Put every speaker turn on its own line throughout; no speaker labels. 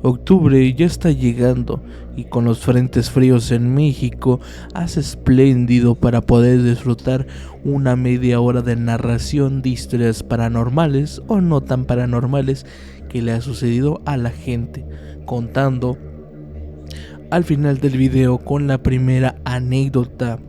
Octubre ya está llegando y con los frentes fríos en México hace espléndido para poder disfrutar una media hora de narración de historias paranormales o no tan paranormales que le ha sucedido a la gente, contando al final del video con la primera anécdota,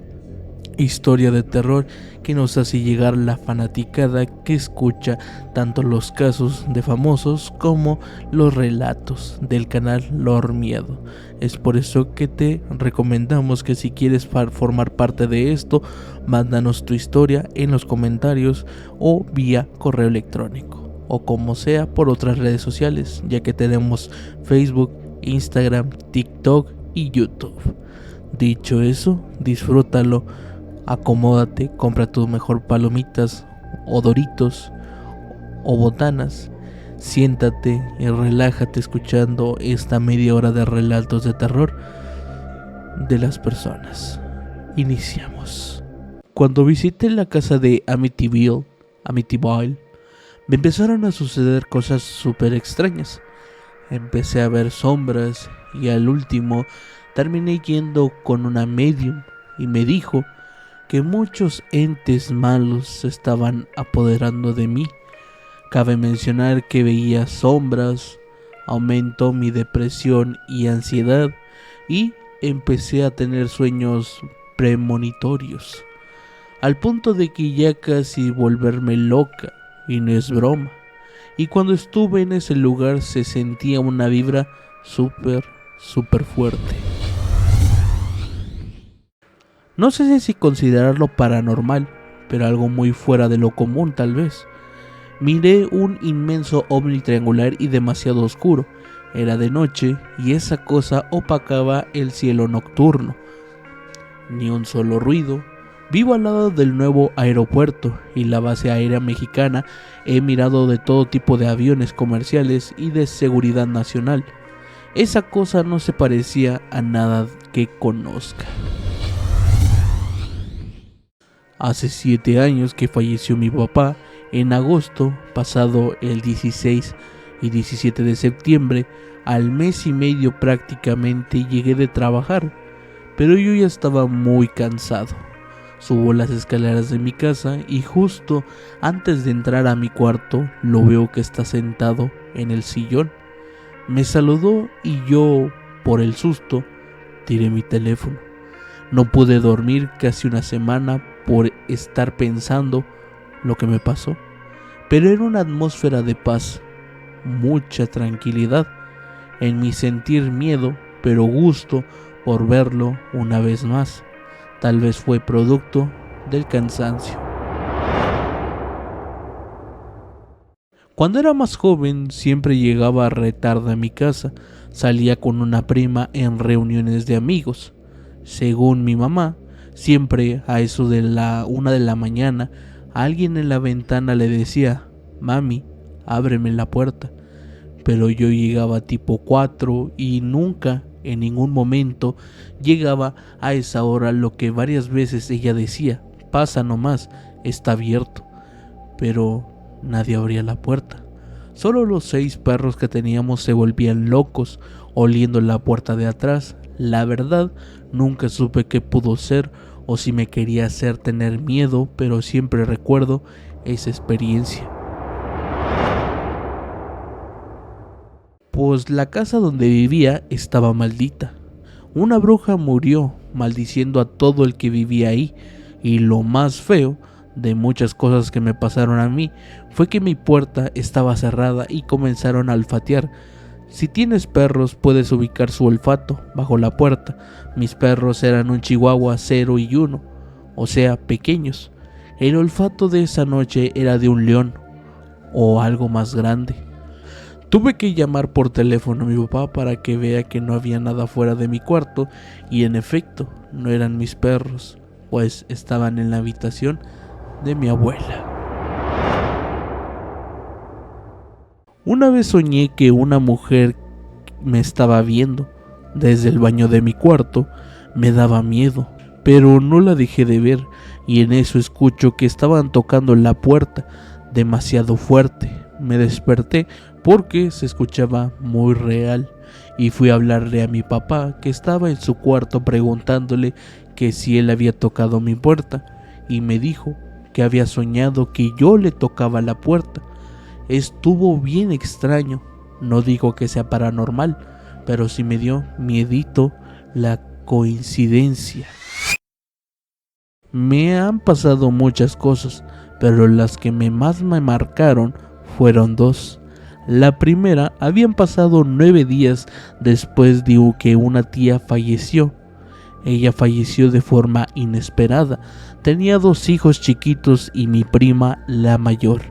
historia de terror que nos hace llegar la fanaticada que escucha tanto los casos de famosos como los relatos del canal Lord Miedo. Es por eso que te recomendamos que si quieres formar parte de esto, mándanos tu historia en los comentarios o vía correo electrónico o como sea por otras redes sociales, ya que tenemos Facebook, Instagram, TikTok y YouTube. Dicho eso, disfrútalo. Acomódate, compra tu mejor palomitas o doritos o botanas, siéntate y relájate escuchando esta media hora de relatos de terror de las personas. Iniciamos. Cuando visité la casa de Amityville, me empezaron a suceder cosas súper extrañas. Empecé a ver sombras y al último terminé yendo con una medium y me dijo que muchos entes malos se estaban apoderando de mí. Cabe mencionar que veía sombras, aumentó mi depresión y ansiedad y empecé a tener sueños premonitorios, al punto de que ya casi volverme loca, y no es broma. Y cuando estuve en ese lugar se sentía una vibra súper fuerte. No sé si considerarlo paranormal, pero algo muy fuera de lo común tal vez. Miré un inmenso ovni triangular y demasiado oscuro. Era de noche y esa cosa opacaba el cielo nocturno. Ni un solo ruido. Vivo al lado del nuevo aeropuerto y la base aérea mexicana. He mirado de todo tipo de aviones comerciales y de seguridad nacional. Esa cosa no se parecía a nada que conozca. Hace 7 años que falleció mi papá. En agosto, pasado el 16 y 17 de septiembre, al mes y medio prácticamente llegué de trabajar, pero yo ya estaba muy cansado. Subo las escaleras de mi casa y justo antes de entrar a mi cuarto lo veo que está sentado en el sillón. Me saludó y yo, por el susto, tiré mi teléfono. No pude dormir casi una semana por estar pensando lo que me pasó, pero era una atmósfera de paz, mucha tranquilidad, en mi sentir miedo, pero gusto por verlo una vez más. Tal vez fue producto del cansancio. Cuando era más joven siempre llegaba retarde a mi casa, salía con una prima en reuniones de amigos. Según mi mamá, siempre a eso de la 1 de la mañana, alguien en la ventana le decía: mami, ábreme la puerta. Pero yo llegaba tipo 4 y nunca, en ningún momento, llegaba a esa hora, lo que varias veces ella decía: pasa nomás, está abierto. Pero nadie abría la puerta. Solo los 6 perros que teníamos se volvían locos, oliendo la puerta de atrás. La verdad, nunca supe qué pudo ser o si me quería hacer tener miedo, pero siempre recuerdo esa experiencia. Pues la casa donde vivía estaba maldita. Una bruja murió maldiciendo a todo el que vivía ahí, y lo más feo de muchas cosas que me pasaron a mí fue que mi puerta estaba cerrada y comenzaron a olfatear. Si tienes perros puedes ubicar su olfato bajo la puerta. Mis perros eran un chihuahua 0 y 1, o sea, pequeños. El olfato de esa noche era de un león o algo más grande. Tuve que llamar por teléfono a mi papá para que vea que no había nada fuera de mi cuarto, y en efecto, no eran mis perros, pues estaban en la habitación de mi abuela. Una vez soñé que una mujer me estaba viendo desde el baño de mi cuarto. Me daba miedo, pero no la dejé de ver, y en eso escucho que estaban tocando la puerta demasiado fuerte. Me desperté, porque se escuchaba muy real, y fui a hablarle a mi papá, que estaba en su cuarto, preguntándole que si él había tocado mi puerta, y me dijo que había soñado que yo le tocaba la puerta. Estuvo bien extraño, no digo que sea paranormal, pero sí me dio miedito la coincidencia. Me han pasado muchas cosas, pero las que más me marcaron fueron dos. La primera, habían pasado 9 días después de que una tía falleció. Ella falleció de forma inesperada. Tenía 2 hijos chiquitos y mi prima, la mayor.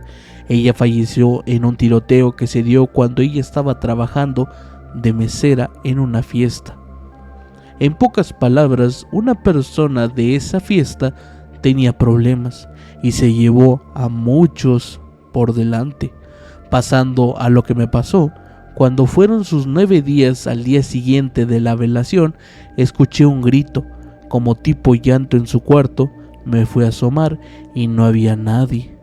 Ella falleció en un tiroteo que se dio cuando ella estaba trabajando de mesera en una fiesta. En pocas palabras, una persona de esa fiesta tenía problemas y se llevó a muchos por delante. Pasando a lo que me pasó, cuando fueron sus 9 días al día siguiente de la velación, escuché un grito, como tipo llanto en su cuarto. Me fui a asomar y no había nadie.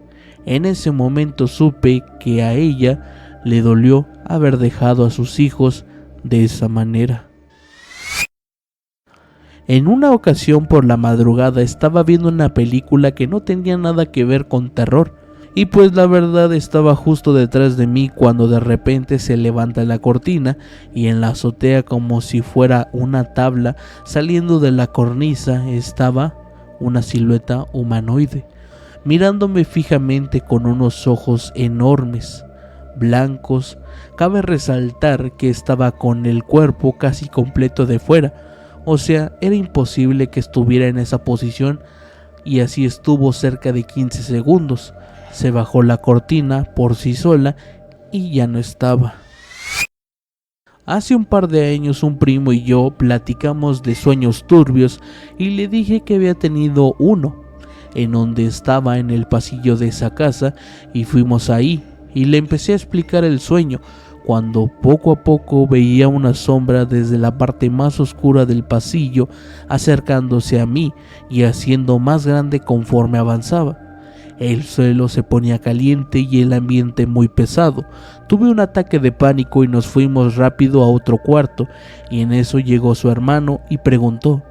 En ese momento supe que a ella le dolió haber dejado a sus hijos de esa manera. En una ocasión por la madrugada estaba viendo una película que no tenía nada que ver con terror, y pues la verdad estaba justo detrás de mí cuando de repente se levanta la cortina y en la azotea, como si fuera una tabla saliendo de la cornisa, estaba una silueta humanoide, mirándome fijamente con unos ojos enormes, blancos. Cabe resaltar que estaba con el cuerpo casi completo de fuera, o sea, era imposible que estuviera en esa posición, y así estuvo cerca de 15 segundos. Se bajó la cortina por sí sola y ya no estaba. Hace un par de años un primo y yo platicamos de sueños turbios y le dije que había tenido uno, en donde estaba en el pasillo de esa casa, y fuimos ahí y le empecé a explicar el sueño, cuando poco a poco veía una sombra desde la parte más oscura del pasillo acercándose a mí y haciendo más grande conforme avanzaba. El suelo se ponía caliente y el ambiente muy pesado. Tuve un ataque de pánico y nos fuimos rápido a otro cuarto, y en eso llegó su hermano y preguntó,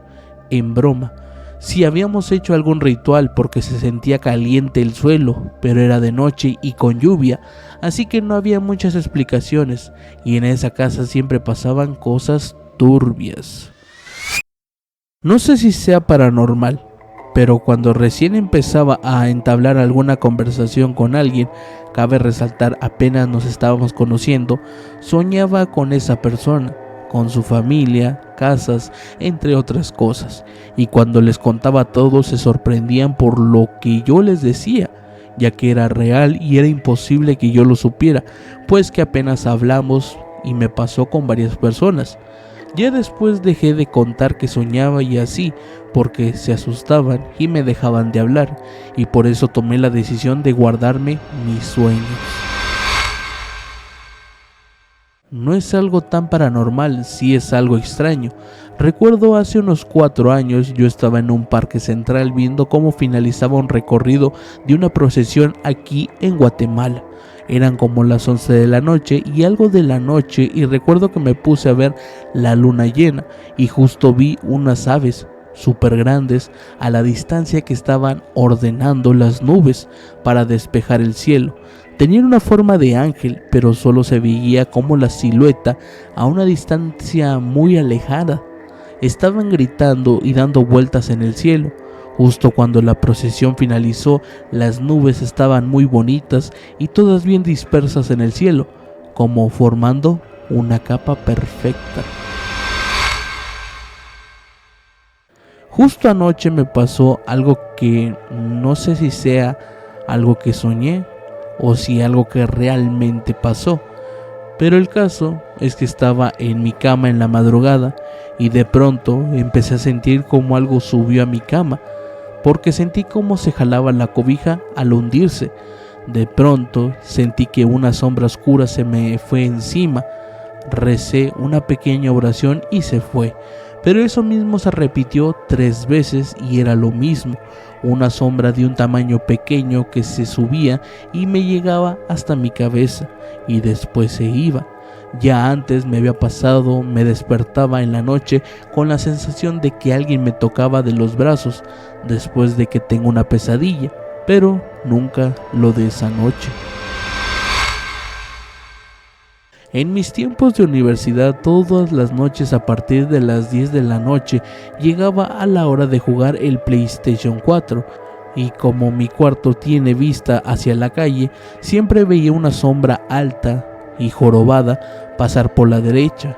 en broma, si habíamos hecho algún ritual porque se sentía caliente el suelo, pero era de noche y con lluvia, así que no había muchas explicaciones, y en esa casa siempre pasaban cosas turbias. No sé si sea paranormal, pero cuando recién empezaba a entablar alguna conversación con alguien, cabe resaltar apenas nos estábamos conociendo, soñaba con esa persona, con su familia, casas, entre otras cosas, y cuando les contaba todo se sorprendían por lo que yo les decía, ya que era real y era imposible que yo lo supiera, pues que apenas hablamos y me pasó con varias personas. Ya después dejé de contar que soñaba y así, porque se asustaban y me dejaban de hablar, y por eso tomé la decisión de guardarme mis sueños. No es algo tan paranormal, sí es algo extraño. Recuerdo hace unos 4 años yo estaba en un parque central viendo cómo finalizaba un recorrido de una procesión aquí en Guatemala. Eran como las 11 de la noche y algo de la noche, y recuerdo que me puse a ver la luna llena y justo vi unas aves súper grandes a la distancia que estaban ordenando las nubes para despejar el cielo. Tenían una forma de ángel, pero solo se veía como la silueta a una distancia muy alejada. Estaban gritando y dando vueltas en el cielo. Justo cuando la procesión finalizó, las nubes estaban muy bonitas y todas bien dispersas en el cielo, como formando una capa perfecta. Justo anoche me pasó algo que no sé si sea algo que soñé o si algo que realmente pasó, pero el caso es que estaba en mi cama en la madrugada y de pronto empecé a sentir como algo subió a mi cama, porque sentí como se jalaba la cobija al hundirse. De pronto sentí que una sombra oscura se me fue encima. Recé una pequeña oración y se fue, pero eso mismo se repitió 3 veces y era lo mismo, una sombra de un tamaño pequeño que se subía y me llegaba hasta mi cabeza y después se iba. Ya antes me había pasado, me despertaba en la noche con la sensación de que alguien me tocaba de los brazos después de que tengo una pesadilla, pero nunca lo de esa noche. En mis tiempos de universidad, todas las noches a partir de las 10 de la noche llegaba a la hora de jugar el PlayStation 4 y como mi cuarto tiene vista hacia la calle, siempre veía una sombra alta y jorobada pasar por la derecha.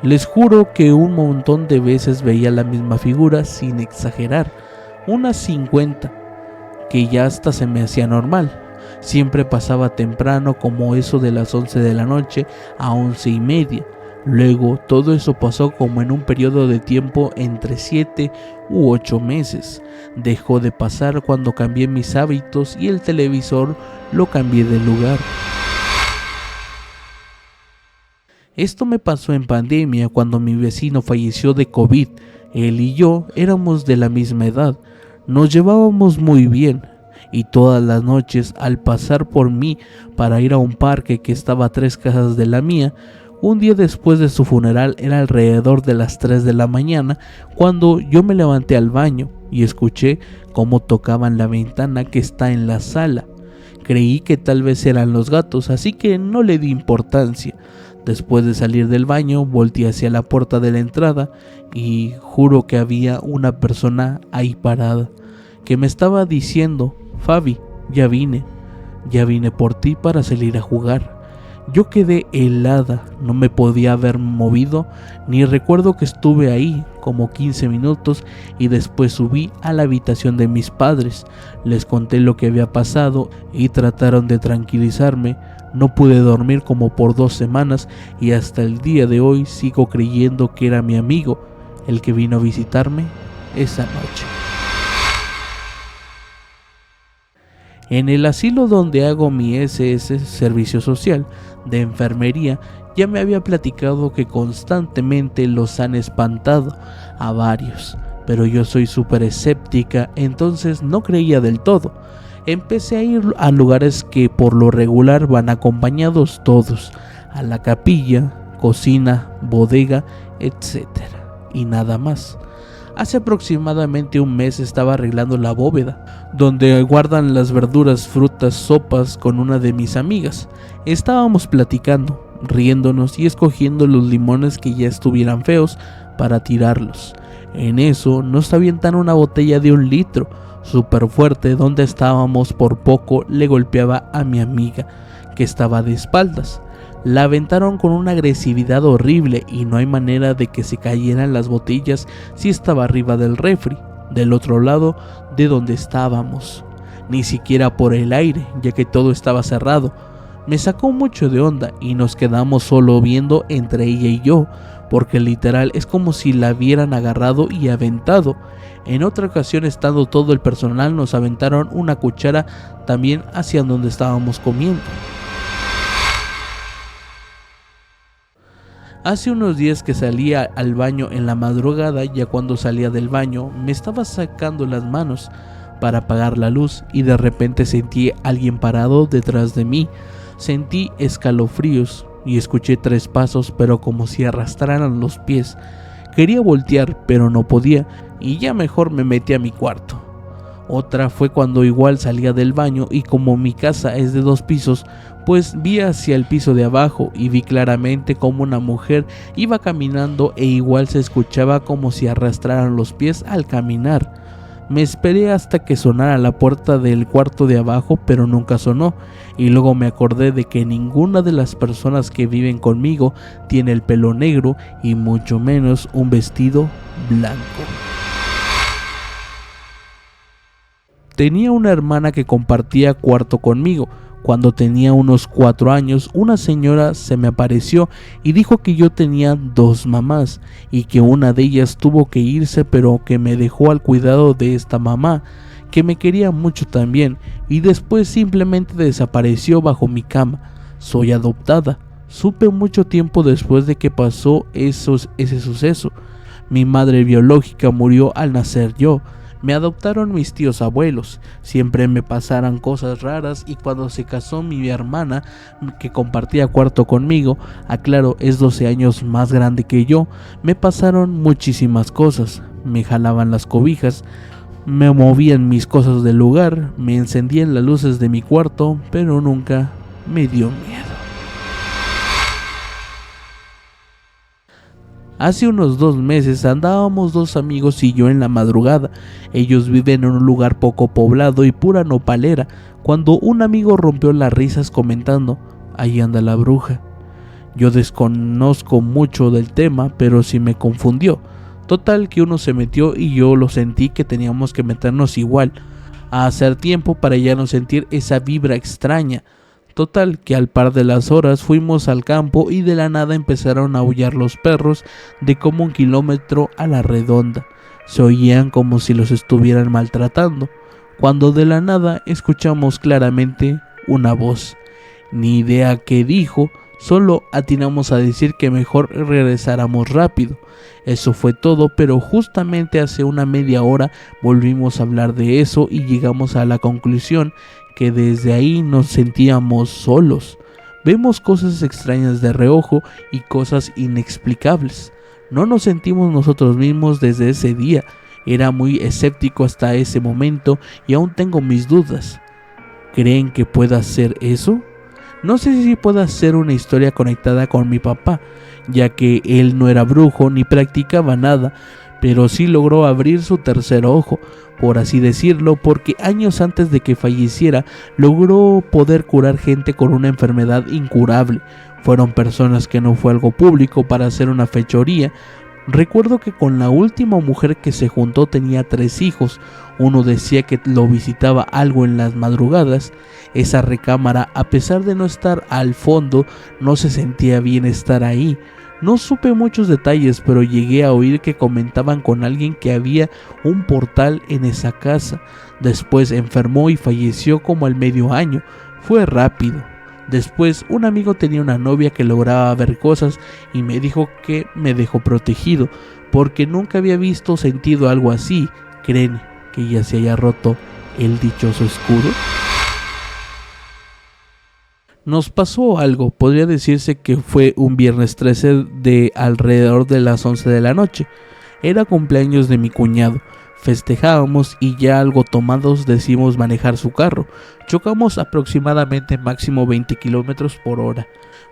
Les juro que un montón de veces veía la misma figura sin exagerar, unas 50, que ya hasta se me hacía normal. Siempre pasaba temprano, como eso de las 11 de la noche a 11:30. Luego todo eso pasó como en un periodo de tiempo entre 7 u 8 meses. Dejó de pasar cuando cambié mis hábitos y el televisor lo cambié de lugar. Esto me pasó en pandemia cuando mi vecino falleció de COVID. Él y yo éramos de la misma edad, nos llevábamos muy bien y todas las noches al pasar por mí para ir a un parque que estaba a 3 casas de la mía, un día después de su funeral era alrededor de las 3 de la mañana cuando yo me levanté al baño y escuché cómo tocaban la ventana que está en la sala. Creí que tal vez eran los gatos, así que no le di importancia. Después de salir del baño, volteé hacia la puerta de la entrada y juro que había una persona ahí parada, que me estaba diciendo: Fabi, ya vine por ti para salir a jugar. Yo quedé helada, no me podía haber movido, ni recuerdo que estuve ahí como 15 minutos y después subí a la habitación de mis padres. Les conté lo que había pasado y trataron de tranquilizarme. No pude dormir como por 2 semanas y hasta el día de hoy sigo creyendo que era mi amigo el que vino a visitarme esa noche. En el asilo donde hago mi SS, servicio social, de enfermería, ya me había platicado que constantemente los han espantado a varios, pero yo soy súper escéptica, entonces no creía del todo. Empecé a ir a lugares que por lo regular van acompañados todos, a la capilla, cocina, bodega, etc. y nada más. Hace aproximadamente un mes estaba arreglando la bóveda, donde guardan las verduras, frutas, sopas con una de mis amigas. Estábamos platicando, riéndonos y escogiendo los limones que ya estuvieran feos para tirarlos. En eso nos avientan una botella de 1 litro, súper fuerte, donde estábamos por poco le golpeaba a mi amiga, que estaba de espaldas. La aventaron con una agresividad horrible y no hay manera de que se cayeran las botellas si estaba arriba del refri, del otro lado de donde estábamos. Ni siquiera por el aire, ya que todo estaba cerrado. Me sacó mucho de onda y nos quedamos solo viendo entre ella y yo, porque literal es como si la hubieran agarrado y aventado. En otra ocasión, estando todo el personal, nos aventaron una cuchara también hacia donde estábamos comiendo. Hace unos días que salía al baño en la madrugada, ya cuando salía del baño me estaba sacando las manos para apagar la luz y de repente sentí a alguien parado detrás de mí. Sentí escalofríos y escuché 3 pasos, pero como si arrastraran los pies. Quería voltear pero no podía y ya mejor me metí a mi cuarto. Otra fue cuando igual salía del baño y como mi casa es de 2 pisos, pues vi hacia el piso de abajo y vi claramente como una mujer iba caminando e igual se escuchaba como si arrastraran los pies al caminar. Me esperé hasta que sonara la puerta del cuarto de abajo, pero nunca sonó, y luego me acordé de que ninguna de las personas que viven conmigo tiene el pelo negro y mucho menos un vestido blanco. Tenía una hermana que compartía cuarto conmigo. Cuando tenía unos 4 años, una señora se me apareció y dijo que yo tenía 2 mamás y que una de ellas tuvo que irse, pero que me dejó al cuidado de esta mamá, que me quería mucho también, y después simplemente desapareció bajo mi cama. Soy adoptada. Supe mucho tiempo después de que pasó ese suceso. Mi madre biológica murió al nacer yo. Me adoptaron mis tíos abuelos, siempre me pasaron cosas raras y cuando se casó mi hermana, que compartía cuarto conmigo, aclaro, es 12 años más grande que yo, me pasaron muchísimas cosas. Me jalaban las cobijas, me movían mis cosas del lugar, me encendían las luces de mi cuarto, pero nunca me dio miedo. Hace unos 2 meses andábamos 2 amigos y yo en la madrugada. Ellos viven en un lugar poco poblado y pura nopalera, cuando un amigo rompió las risas comentando: ahí anda la bruja. Yo desconozco mucho del tema, pero sí me confundió. Total que uno se metió y yo lo sentí que teníamos que meternos igual, a hacer tiempo para ya no sentir esa vibra extraña. Total que al par de las horas fuimos al campo y de la nada empezaron a aullar los perros de como 1 kilómetro a la redonda. Se oían como si los estuvieran maltratando, cuando de la nada escuchamos claramente una voz. Ni idea qué dijo, solo atinamos a decir que mejor regresáramos rápido. Eso fue todo, pero justamente hace una media hora volvimos a hablar de eso y llegamos a la conclusión que desde ahí nos sentíamos solos. Vemos cosas extrañas de reojo y cosas inexplicables. No nos sentimos nosotros mismos desde ese día. Era muy escéptico hasta ese momento y aún tengo mis dudas. ¿Creen que pueda ser eso? No sé si pueda ser una historia conectada con mi papá, ya que él no era brujo ni practicaba nada, pero sí logró abrir su tercer ojo, por así decirlo, porque años antes de que falleciera logró poder curar gente con una enfermedad incurable. Fueron personas que no fue algo público para hacer una fechoría. Recuerdo que con la última mujer que se juntó tenía 3 hijos. Uno decía que lo visitaba algo en las madrugadas. Esa recámara, a pesar de no estar al fondo, no se sentía bien estar ahí. No supe muchos detalles, pero llegué a oír que comentaban con alguien que había un portal en esa casa. Después enfermó y falleció como al medio año. Fue rápido. Después un amigo tenía una novia que lograba ver cosas y me dijo que me dejó protegido, porque nunca había visto o sentido algo así. ¿Creen que ya se haya roto el dichoso escudo? Nos pasó algo, podría decirse que fue un viernes 13 de alrededor de las 11 de la noche. Era cumpleaños de mi cuñado. Festejábamos y ya algo tomados decidimos manejar su carro. Chocamos aproximadamente máximo 20 kilómetros por hora,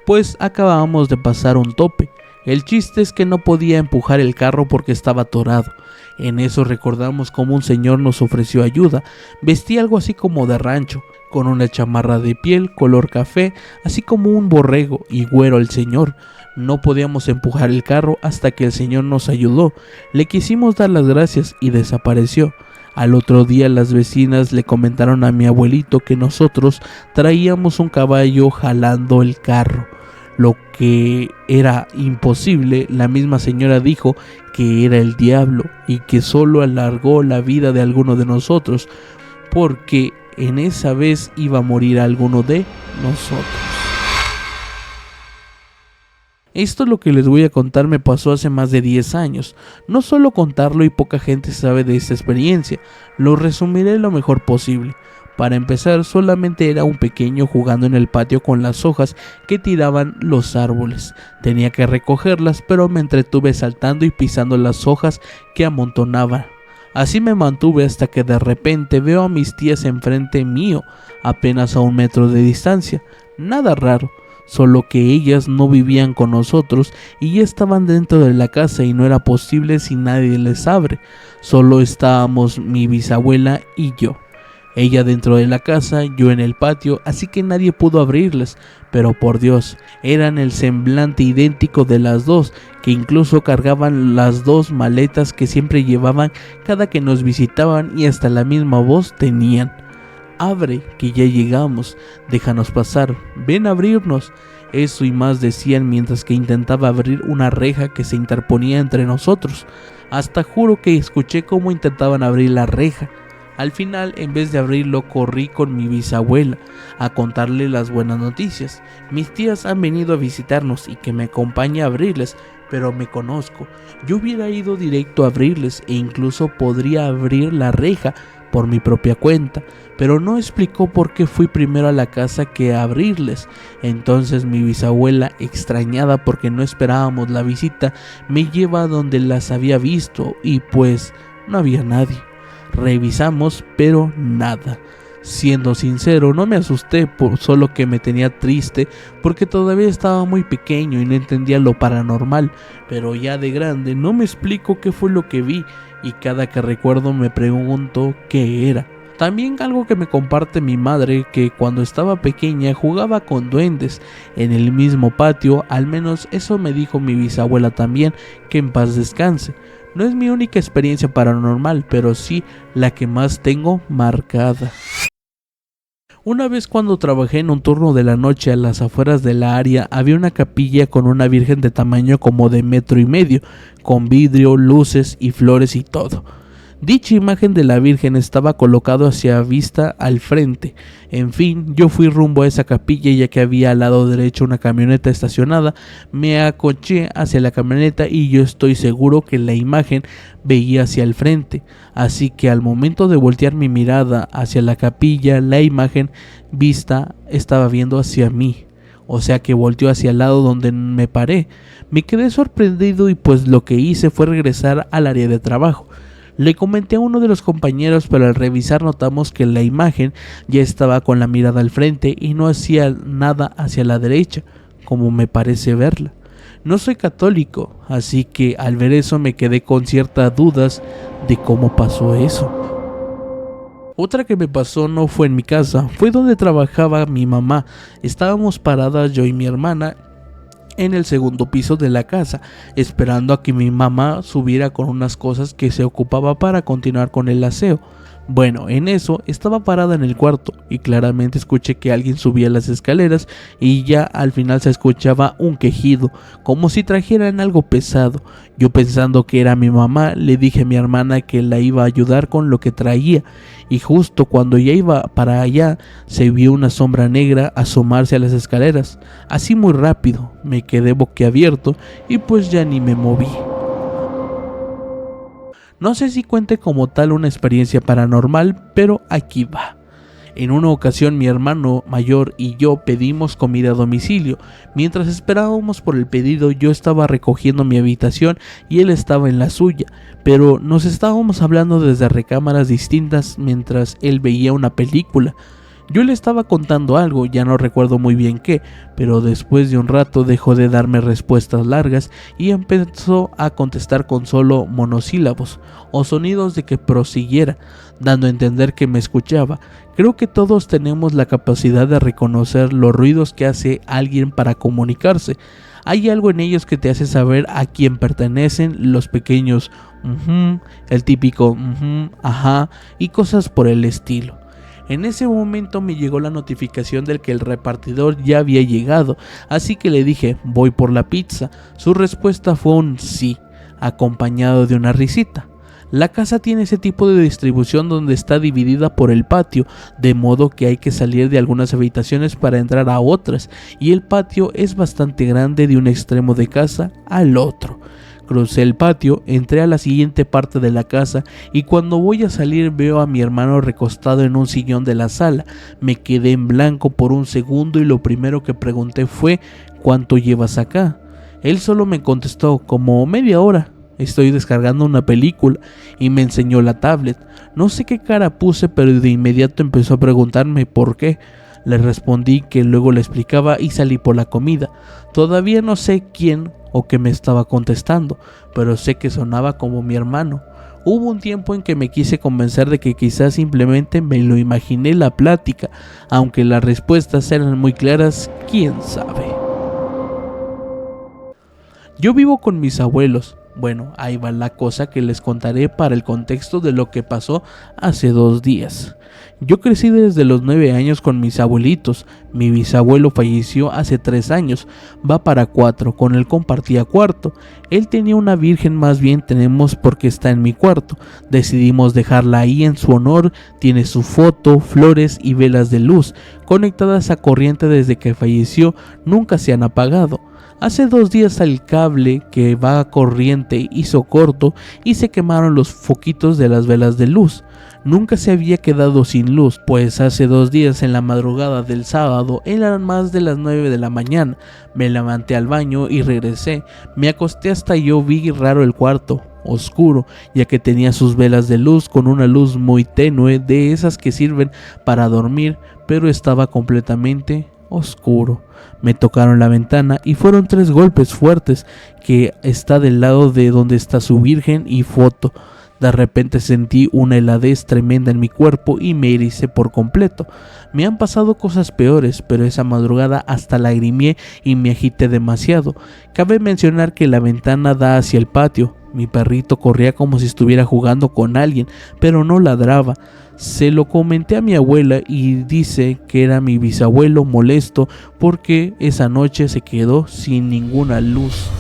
pues acabábamos de pasar un tope. El chiste es que no podía empujar el carro porque estaba atorado. En eso recordamos cómo un señor nos ofreció ayuda. Vestía algo así como de rancho, con una chamarra de piel color café, así como un borrego, y güero el señor. No podíamos empujar el carro hasta que el señor nos ayudó. Le quisimos dar las gracias y desapareció. Al otro día las vecinas le comentaron a mi abuelito que nosotros traíamos un caballo jalando el carro. Lo que era imposible, la misma señora dijo que era el diablo y que solo alargó la vida de alguno de nosotros, porque en esa vez iba a morir alguno de nosotros. Esto es lo que les voy a contar me pasó hace más de 10 años. No solo contarlo y poca gente sabe de esta experiencia, lo resumiré lo mejor posible. Para empezar, solamente era un pequeño jugando en el patio con las hojas que tiraban los árboles. Tenía que recogerlas, pero me entretuve saltando y pisando las hojas que amontonaba. Así me mantuve hasta que de repente veo a mis tías enfrente mío, apenas a 1 metro de distancia. Nada raro, solo que ellas no vivían con nosotros y ya estaban dentro de la casa y no era posible si nadie les abre. Solo estábamos mi bisabuela y yo. Ella dentro de la casa, yo en el patio, así que nadie pudo abrirles, pero por Dios, eran el semblante idéntico de las dos, que incluso cargaban las 2 maletas que siempre llevaban cada que nos visitaban y hasta la misma voz tenían. Abre, que ya llegamos, déjanos pasar, ven a abrirnos. Eso y más decían mientras que intentaba abrir una reja que se interponía entre nosotros. Hasta juro que escuché cómo intentaban abrir la reja. Al final, en vez de abrirlo, corrí con mi bisabuela a contarle las buenas noticias. Mis tías han venido a visitarnos y que me acompañe a abrirles, pero me conozco. Yo hubiera ido directo a abrirles e incluso podría abrir la reja por mi propia cuenta, pero no explicó por qué fui primero a la casa que a abrirles. Entonces mi bisabuela, extrañada porque no esperábamos la visita, me lleva a donde las había visto y pues no había nadie. Revisamos, pero nada. Siendo sincero, no me asusté, solo que me tenía triste porque todavía estaba muy pequeño y no entendía lo paranormal, pero ya de grande no me explico qué fue lo que vi y cada que recuerdo me pregunto qué era. También algo que me comparte mi madre, que cuando estaba pequeña jugaba con duendes en el mismo patio, al menos eso me dijo mi bisabuela también, que en paz descanse. No es mi única experiencia paranormal, pero sí la que más tengo marcada. Una vez cuando trabajé en un turno de la noche a las afueras de la área, había una capilla con una virgen de tamaño como de 1,5 metros, con vidrio, luces y flores y todo. Dicha imagen de la Virgen estaba colocado hacia vista al frente. En fin, yo fui rumbo a esa capilla ya que había al lado derecho una camioneta estacionada. Me acoché hacia la camioneta y yo estoy seguro que la imagen veía hacia el frente. Así que al momento de voltear mi mirada hacia la capilla, la imagen vista estaba viendo hacia mí. O sea que volteó hacia el lado donde me paré. Me quedé sorprendido y pues lo que hice fue regresar al área de trabajo. Le comenté a uno de los compañeros, pero al revisar notamos que la imagen ya estaba con la mirada al frente y no hacía nada hacia la derecha, como me parece verla. No soy católico, así que al ver eso me quedé con ciertas dudas de cómo pasó eso. Otra que me pasó no fue en mi casa, fue donde trabajaba mi mamá. Estábamos paradas yo y mi hermana en el segundo piso de la casa, esperando a que mi mamá subiera con unas cosas que se ocupaba para continuar con el aseo. Bueno, en eso estaba parada en el cuarto y claramente escuché que alguien subía las escaleras y ya al final se escuchaba un quejido, como si trajeran algo pesado. Yo pensando que era mi mamá, le dije a mi hermana que la iba a ayudar con lo que traía y justo cuando ya iba para allá se vio una sombra negra asomarse a las escaleras. Así muy rápido, me quedé boquiabierto y pues ya ni me moví. No sé si cuente como tal una experiencia paranormal, pero aquí va. En una ocasión mi hermano mayor y yo pedimos comida a domicilio. Mientras esperábamos por el pedido yo estaba recogiendo mi habitación y él estaba en la suya, pero nos estábamos hablando desde recámaras distintas mientras él veía una película. Yo le estaba contando algo, ya no recuerdo muy bien qué, pero después de un rato dejó de darme respuestas largas y empezó a contestar con solo monosílabos o sonidos de que prosiguiera, dando a entender que me escuchaba. Creo que todos tenemos la capacidad de reconocer los ruidos que hace alguien para comunicarse. Hay algo en ellos que te hace saber a quién pertenecen, los pequeños el típico ajá y cosas por el estilo. En ese momento me llegó la notificación de que el repartidor ya había llegado, así que le dije, voy por la pizza. Su respuesta fue un sí, acompañado de una risita. La casa tiene ese tipo de distribución donde está dividida por el patio, de modo que hay que salir de algunas habitaciones para entrar a otras, y el patio es bastante grande de un extremo de casa al otro. Crucé el patio, entré a la siguiente parte de la casa y cuando voy a salir veo a mi hermano recostado en un sillón de la sala. Me quedé en blanco por un segundo y lo primero que pregunté fue ¿cuánto llevas acá? Él solo me contestó como media hora. Estoy descargando una película y me enseñó la tablet. No sé qué cara puse, pero de inmediato empezó a preguntarme por qué. Le respondí que luego le explicaba y salí por la comida. Todavía no sé quién o qué me estaba contestando, pero sé que sonaba como mi hermano. Hubo un tiempo en que me quise convencer de que quizás simplemente me lo imaginé la plática, aunque las respuestas eran muy claras, quién sabe. Yo vivo con mis abuelos. Bueno, ahí va la cosa que les contaré para el contexto de lo que pasó hace 2 días. Yo crecí desde los 9 años con mis abuelitos. Mi bisabuelo falleció hace 3 años, va para 4, con él compartía cuarto. Él tenía una virgen, más bien tenemos porque está en mi cuarto. Decidimos dejarla ahí en su honor, tiene su foto, flores y velas de luz. conectadas a corriente desde que falleció nunca se han apagado. Hace 2 días el cable que va a corriente hizo corto y se quemaron los foquitos de las velas de luz. Nunca se había quedado sin luz, pues hace 2 días en la madrugada del sábado eran más de las 9 de la mañana. Me levanté al baño y regresé. Me acosté hasta yo vi raro el cuarto, oscuro, ya que tenía sus velas de luz con una luz muy tenue, de esas que sirven para dormir, pero estaba completamente oscuro. Me tocaron la ventana y fueron 3 golpes fuertes, que está del lado de donde está su virgen y foto. De repente sentí una heladez tremenda en mi cuerpo y me ericé por completo. Me han pasado cosas peores, pero esa madrugada hasta lagrimeé y me agité demasiado. Cabe mencionar que la ventana da hacia el patio. Mi perrito corría como si estuviera jugando con alguien, pero no ladraba. Se lo comenté a mi abuela y dice que era mi bisabuelo molesto porque esa noche se quedó sin ninguna luz.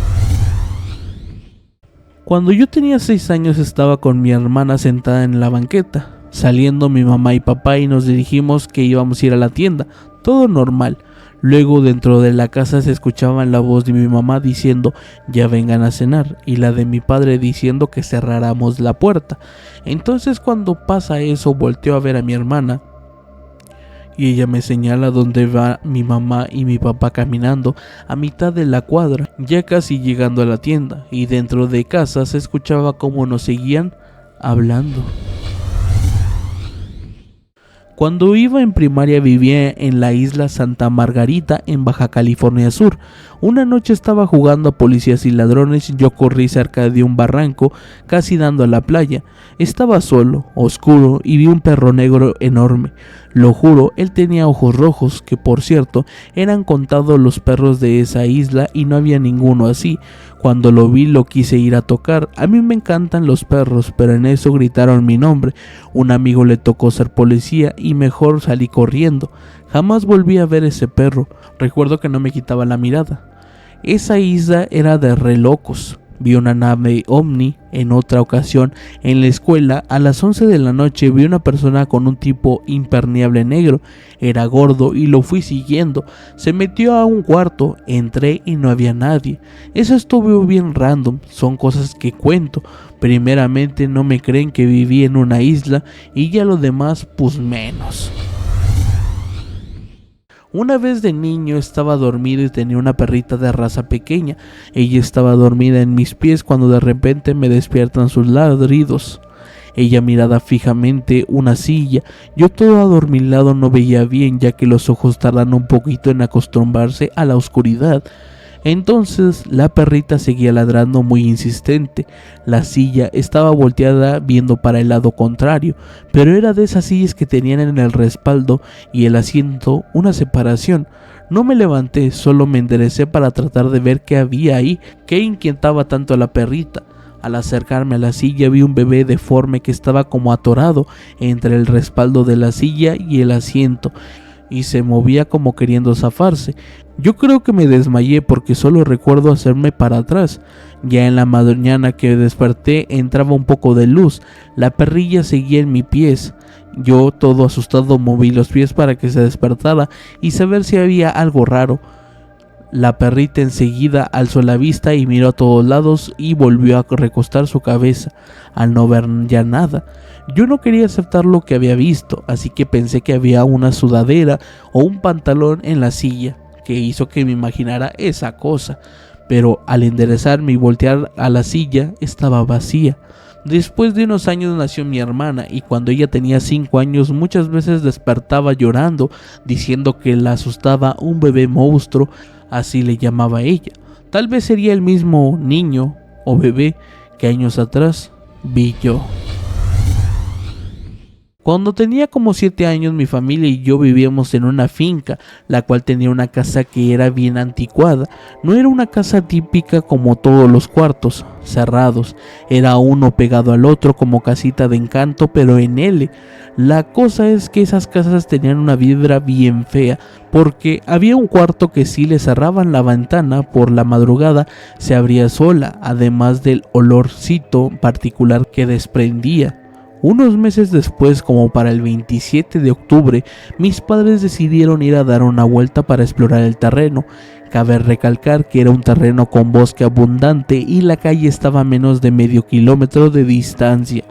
Cuando yo tenía 6 años estaba con mi hermana sentada en la banqueta, saliendo mi mamá y papá y nos dirigimos que íbamos a ir a la tienda, todo normal. Luego dentro de la casa se escuchaban la voz de mi mamá diciendo ya vengan a cenar y la de mi padre diciendo que cerráramos la puerta. Entonces cuando pasa eso volteo a ver a mi hermana y ella me señala dónde va mi mamá y mi papá caminando a mitad de la cuadra, ya casi llegando a la tienda, y dentro de casa se escuchaba cómo nos seguían hablando. Cuando iba en primaria vivía en la isla Santa Margarita en Baja California Sur. Una noche estaba jugando a policías y ladrones y yo corrí cerca de un barranco casi dando a la playa. Estaba solo, oscuro y vi un perro negro enorme. Lo juro, él tenía ojos rojos, que por cierto eran contados los perros de esa isla y no había ninguno así. Cuando lo vi lo quise ir a tocar. A mí me encantan los perros, pero en eso gritaron mi nombre. Un amigo le tocó ser policía y mejor salí corriendo. Jamás volví a ver ese perro. Recuerdo que no me quitaba la mirada. Esa isla era de re locos. Vi una nave ovni. En otra ocasión, en la escuela, a las 11 de la noche vi una persona con un tipo impermeable negro. Era gordo y lo fui siguiendo. Se metió a un cuarto, entré y no había nadie. Eso estuvo bien random, son cosas que cuento. Primeramente no me creen que viví en una isla y ya lo demás pues menos. Una vez de niño estaba dormido y tenía una perrita de raza pequeña. Ella estaba dormida en mis pies cuando de repente me despiertan sus ladridos. Ella miraba fijamente una silla. Yo todo adormilado no veía bien, ya que los ojos tardan un poquito en acostumbrarse a la oscuridad. Entonces la perrita seguía ladrando muy insistente. La silla estaba volteada viendo para el lado contrario, pero era de esas sillas que tenían en el respaldo y el asiento una separación. No me levanté, solo me enderecé para tratar de ver qué había ahí, qué inquietaba tanto a la perrita. Al acercarme a la silla vi un bebé deforme que estaba como atorado entre el respaldo de la silla y el asiento y se movía como queriendo zafarse. Yo creo que me desmayé porque solo recuerdo hacerme para atrás. Ya en la mañana que desperté entraba un poco de luz. La perrilla seguía en mis pies. Yo todo asustado moví los pies para que se despertara y saber si había algo raro. La perrita enseguida alzó la vista y miró a todos lados y volvió a recostar su cabeza. Al no ver ya nada, yo no quería aceptar lo que había visto, así que pensé que había una sudadera o un pantalón en la silla, que hizo que me imaginara esa cosa. Pero al enderezarme y voltear a la silla, estaba vacía. Después de unos años nació mi hermana y cuando ella tenía 5 años muchas veces despertaba llorando, diciendo que la asustaba un bebé monstruo, así le llamaba ella. Tal vez sería el mismo niño o bebé que años atrás vi yo. Cuando tenía como 7 años mi familia y yo vivíamos en una finca, la cual tenía una casa que era bien anticuada. No era una casa típica como todos los cuartos, cerrados. Era uno pegado al otro como casita de encanto pero en L. La cosa es que esas casas tenían una vibra bien fea, porque había un cuarto que si le cerraban la ventana por la madrugada se abría sola, además del olorcito particular que desprendía. Unos meses después, como para el 27 de octubre, mis padres decidieron ir a dar una vuelta para explorar el terreno. Cabe recalcar que era un terreno con bosque abundante y la calle estaba a menos de medio kilómetro de distancia.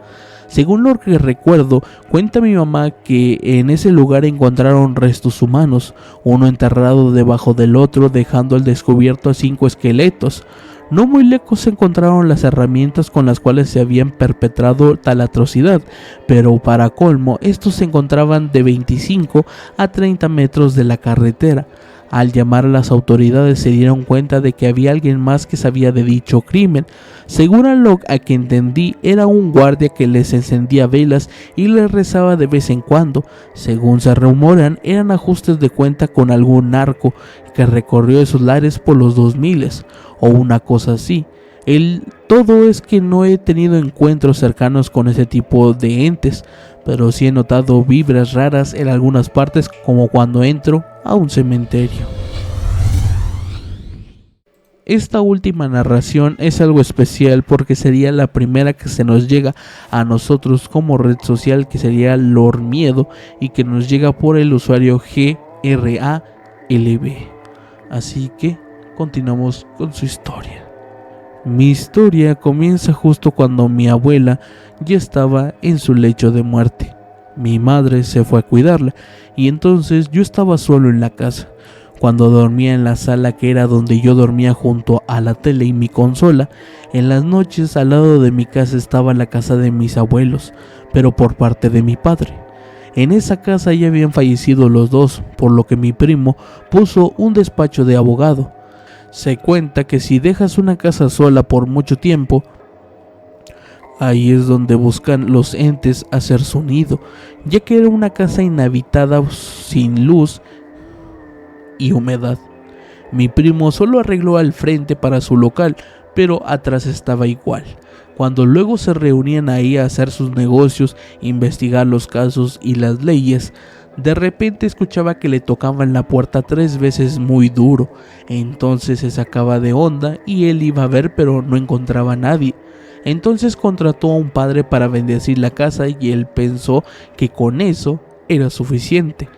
Según lo que recuerdo, cuenta mi mamá que en ese lugar encontraron restos humanos, uno enterrado debajo del otro, dejando al descubierto a 5 esqueletos. No muy lejos se encontraron las herramientas con las cuales se habían perpetrado tal atrocidad, pero para colmo, estos se encontraban de 25 a 30 metros de la carretera. Al llamar a las autoridades se dieron cuenta de que había alguien más que sabía de dicho crimen. Según a lo que entendí, era un guardia que les encendía velas y les rezaba de vez en cuando. Según se rumoran, eran ajustes de cuenta con algún narco que recorrió esos lares por los 2000 o una cosa así. Todo es que no he tenido encuentros cercanos con ese tipo de entes, pero sí he notado vibras raras en algunas partes, como cuando entro a un cementerio. Esta última narración es algo especial porque sería la primera que se nos llega a nosotros como red social, que sería Lord Miedo, y que nos llega por el usuario GRALB. Así que continuamos con su historia. Mi historia comienza justo cuando mi abuela ya estaba en su lecho de muerte. Mi madre se fue a cuidarla y entonces yo estaba solo en la casa. Cuando dormía en la sala, que era donde yo dormía junto a la tele y mi consola, en las noches al lado de mi casa estaba la casa de mis abuelos, pero por parte de mi padre. En esa casa ya habían fallecido los dos, por lo que mi primo puso un despacho de abogado. Se cuenta que si dejas una casa sola por mucho tiempo, ahí es donde buscan los entes hacer su nido, ya que era una casa inhabitada sin luz y humedad. Mi primo solo arregló al frente para su local, pero atrás estaba igual. Cuando luego se reunían ahí a hacer sus negocios, investigar los casos y las leyes, de repente escuchaba que le tocaban la puerta 3 veces muy duro. Entonces se sacaba de onda y él iba a ver, pero no encontraba a nadie. Entonces contrató a un padre para bendecir la casa y él pensó que con eso era suficiente.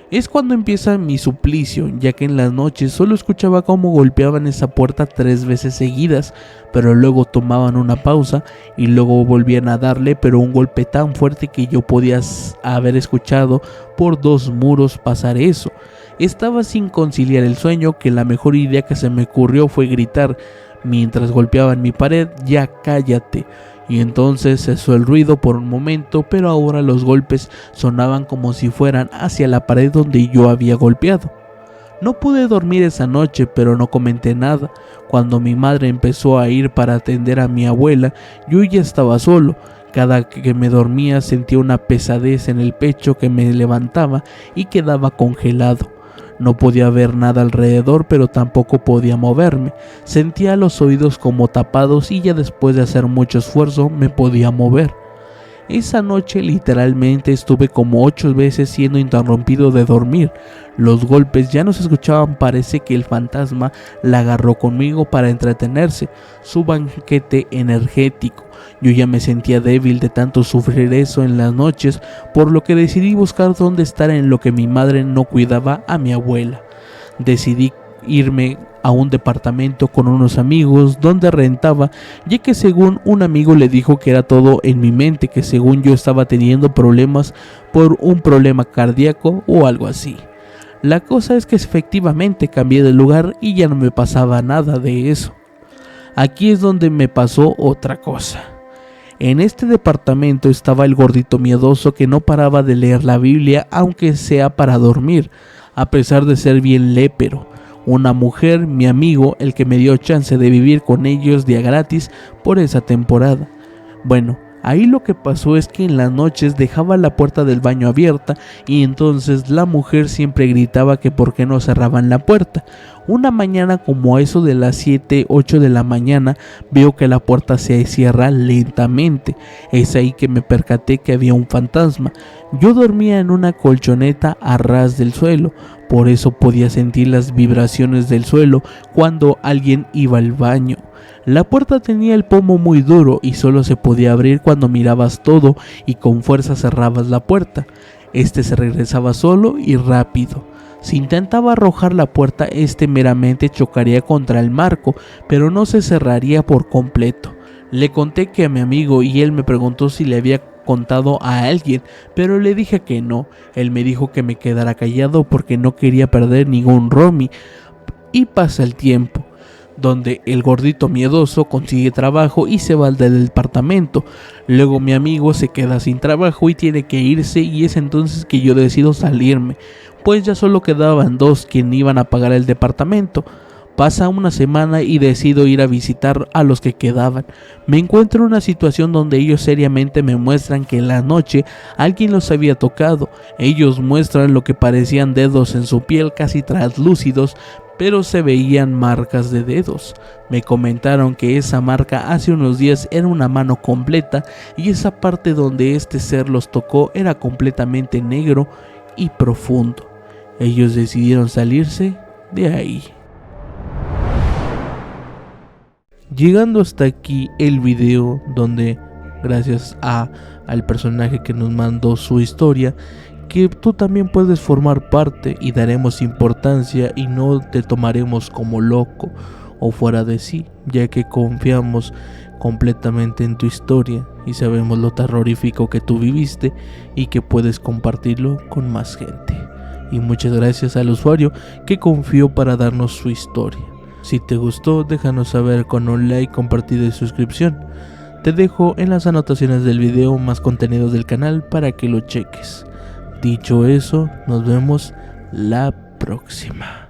Es cuando empieza mi suplicio, ya que en las noches solo escuchaba cómo golpeaban esa puerta 3 veces seguidas, pero luego tomaban una pausa y luego volvían a darle, pero un golpe tan fuerte que yo podía haber escuchado por 2 muros pasar eso. Estaba sin conciliar el sueño, que la mejor idea que se me ocurrió fue gritar mientras golpeaban mi pared: "¡Ya cállate!". Y entonces cesó el ruido por un momento, pero ahora los golpes sonaban como si fueran hacia la pared donde yo había golpeado. No pude dormir esa noche, pero no comenté nada. Cuando mi madre empezó a ir para atender a mi abuela, yo ya estaba solo. Cada que me dormía sentía una pesadez en el pecho que me levantaba y quedaba congelado. No podía ver nada alrededor, pero tampoco podía moverme. Sentía los oídos como tapados y ya después de hacer mucho esfuerzo me podía mover. Esa noche literalmente estuve como 8 veces siendo interrumpido de dormir. Los golpes ya no se escuchaban, parece que el fantasma la agarró conmigo para entretenerse, su banquete energético. Yo ya me sentía débil de tanto sufrir eso en las noches, por lo que decidí buscar dónde estar en lo que mi madre no cuidaba a mi abuela. Decidí irme a un departamento con unos amigos donde rentaba, ya que según un amigo le dijo que era todo en mi mente, que según yo estaba teniendo problemas por un problema cardíaco o algo así. La cosa es que efectivamente cambié de lugar y ya no me pasaba nada de eso. Aquí es donde me pasó otra cosa. En este departamento estaba el gordito miedoso que no paraba de leer la Biblia, aunque sea para dormir, a pesar de ser bien lépero. Una mujer, mi amigo, el que me dio chance de vivir con ellos día gratis por esa temporada. Bueno, ahí lo que pasó es que en las noches dejaba la puerta del baño abierta y entonces la mujer siempre gritaba que por qué no cerraban la puerta. Una mañana, como a eso de las 7, 8 de la mañana, veo que la puerta se cierra lentamente. Es ahí que me percaté que había un fantasma. Yo dormía en una colchoneta a ras del suelo, Por eso podía sentir las vibraciones del suelo cuando alguien iba al baño. La puerta tenía el pomo muy duro y solo se podía abrir cuando mirabas todo y con fuerza cerrabas la puerta. Este se regresaba solo y rápido. Si intentaba arrojar la puerta, este meramente chocaría contra el marco, pero no se cerraría por completo. Le conté que a mi amigo y él me preguntó si le había contado a alguien, pero le dije que no. Él me dijo que me quedara callado porque no quería perder ningún roomie. Y pasa el tiempo, donde el gordito miedoso consigue trabajo y se va del departamento. Luego mi amigo se queda sin trabajo y tiene que irse, y es entonces que yo decido salirme, pues ya solo quedaban dos quien iban a pagar el departamento. Pasa una semana y decido ir a visitar a los que quedaban. Me encuentro en una situación donde ellos seriamente me muestran que en la noche alguien los había tocado. Ellos muestran lo que parecían dedos en su piel casi translúcidos, pero se veían marcas de dedos. Me comentaron que esa marca hace unos días era una mano completa, y esa parte donde este ser los tocó era completamente negro y profundo. Ellos decidieron salirse de ahí. Llegando hasta aquí el video, donde gracias al personaje que nos mandó su historia, que tú también puedes formar parte y daremos importancia y no te tomaremos como loco o fuera de sí, ya que confiamos completamente en tu historia y sabemos lo terrorífico que tú viviste y que puedes compartirlo con más gente. Y muchas gracias al usuario que confió para darnos su historia. Si te gustó, déjanos saber con un like, compartido y suscripción. Te dejo en las anotaciones del video más contenido del canal para que lo cheques. Dicho eso, nos vemos la próxima.